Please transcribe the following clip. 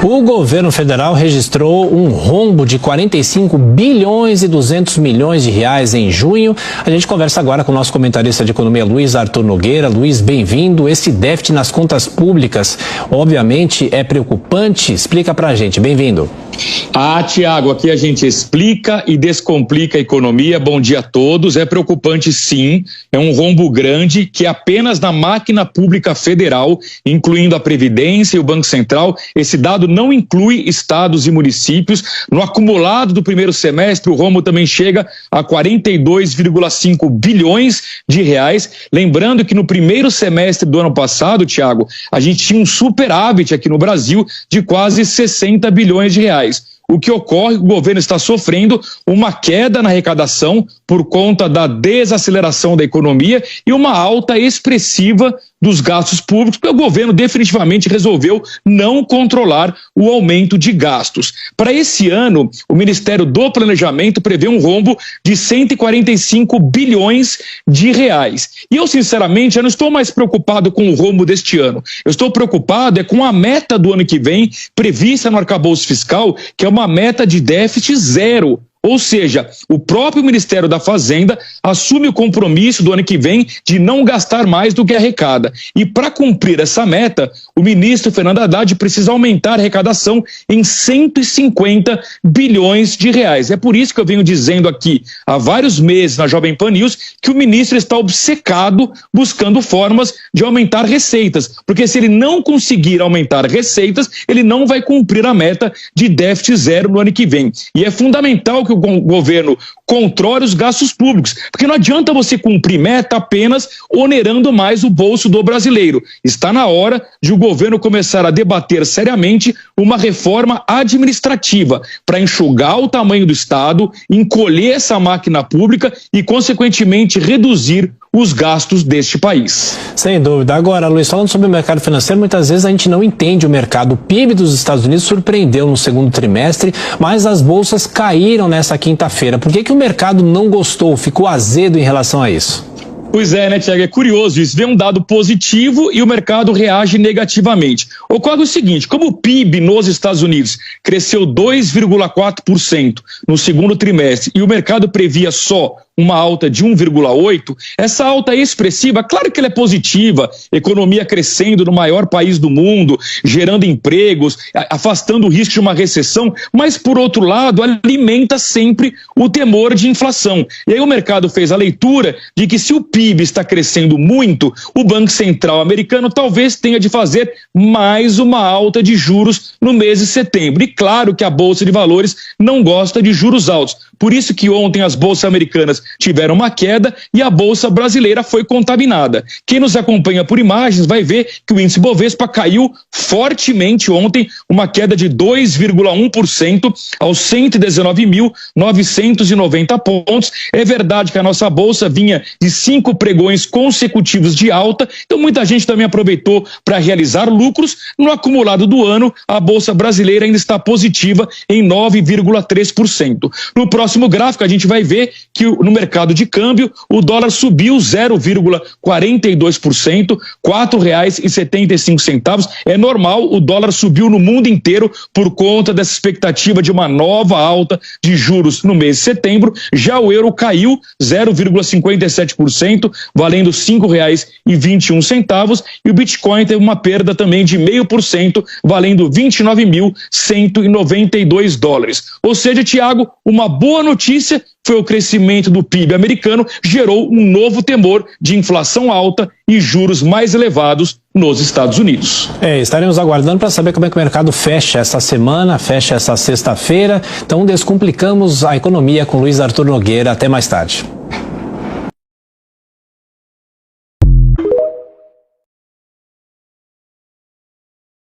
O governo federal registrou um rombo de 45 bilhões e 200 milhões de reais em junho. A gente conversa agora com o nosso comentarista de economia, Luiz Arthur Nogueira. Luiz, bem-vindo. Esse déficit nas contas públicas, obviamente, é preocupante. Explica pra gente. Bem-vindo. Tiago, aqui a gente explica e descomplica a economia. Bom dia a todos. É preocupante, sim. É um rombo grande que apenas na máquina pública federal, incluindo a Previdência e o Banco Central, esse dado não inclui estados e municípios. No acumulado do primeiro semestre, o rombo também chega a 42,5 bilhões de reais. Lembrando que no primeiro semestre do ano passado, Tiago, a gente tinha um superávit aqui no Brasil de quase 60 bilhões de reais. O que ocorre, o governo está sofrendo uma queda na arrecadação por conta da desaceleração da economia e uma alta expressiva dos gastos públicos, porque o governo definitivamente resolveu não controlar o aumento de gastos. Para esse ano, o Ministério do Planejamento prevê um rombo de 145 bilhões de reais. E eu, sinceramente, eu não estou mais preocupado com o rombo deste ano. Eu estou preocupado com a meta do ano que vem, prevista no arcabouço fiscal, que é uma meta de déficit zero. Ou seja, o próprio Ministério da Fazenda assume o compromisso do ano que vem de não gastar mais do que arrecada. E para cumprir essa meta, o ministro Fernando Haddad precisa aumentar a arrecadação em 150 bilhões de reais. É por isso que eu venho dizendo aqui há vários meses na Jovem Pan News que o ministro está obcecado buscando formas de aumentar receitas. Porque se ele não conseguir aumentar receitas, ele não vai cumprir a meta de déficit zero no ano que vem. E é fundamental que o governo controle os gastos públicos, porque não adianta você cumprir meta apenas onerando mais o bolso do brasileiro. Está na hora de o governo começar a debater seriamente uma reforma administrativa para enxugar o tamanho do Estado, encolher essa máquina pública e, consequentemente, reduzir os gastos deste país. Sem dúvida. Agora, Luiz, falando sobre o mercado financeiro, muitas vezes a gente não entende o mercado. O PIB dos Estados Unidos surpreendeu no segundo trimestre, mas as bolsas caíram nessa quinta-feira. Por que o mercado não gostou, ficou azedo em relação a isso? Pois é, né, Tiago? É curioso isso. Vê um dado positivo e o mercado reage negativamente. Ocorre o seguinte, como o PIB nos Estados Unidos cresceu 2,4% no segundo trimestre e o mercado previa só uma alta de 1,8%, essa alta expressiva, claro que ela é positiva, economia crescendo no maior país do mundo, gerando empregos, afastando o risco de uma recessão, mas por outro lado alimenta sempre o temor de inflação. E aí o mercado fez a leitura de que se o PIB está crescendo muito, o Banco Central americano talvez tenha de fazer mais uma alta de juros no mês de setembro. E claro que a Bolsa de Valores não gosta de juros altos. Por isso que ontem as bolsas americanas tiveram uma queda e a bolsa brasileira foi contaminada. Quem nos acompanha por imagens vai ver que o índice Bovespa caiu fortemente ontem, uma queda de 2,1% aos 119.990 pontos. É verdade que a nossa bolsa vinha de 5 pregões consecutivos de alta, então muita gente também aproveitou para realizar lucros. No acumulado do ano, a bolsa brasileira ainda está positiva em 9,3%. No próximo gráfico, a gente vai ver que no mercado de câmbio, o dólar subiu 0,42%, R$ 4,75. É normal, o dólar subiu no mundo inteiro por conta dessa expectativa de uma nova alta de juros no mês de setembro. Já o euro caiu 0,57%, valendo R$ 5,21. E o Bitcoin teve uma perda também de 0,5%, valendo 29.192 dólares. Ou seja, Tiago, uma boa notícia foi o crescimento do PIB americano, gerou um novo temor de inflação alta e juros mais elevados nos Estados Unidos. Estaremos aguardando para saber como é que o mercado fecha essa semana, fecha essa sexta-feira. Então, descomplicamos a economia com Luiz Arthur Nogueira. Até mais tarde.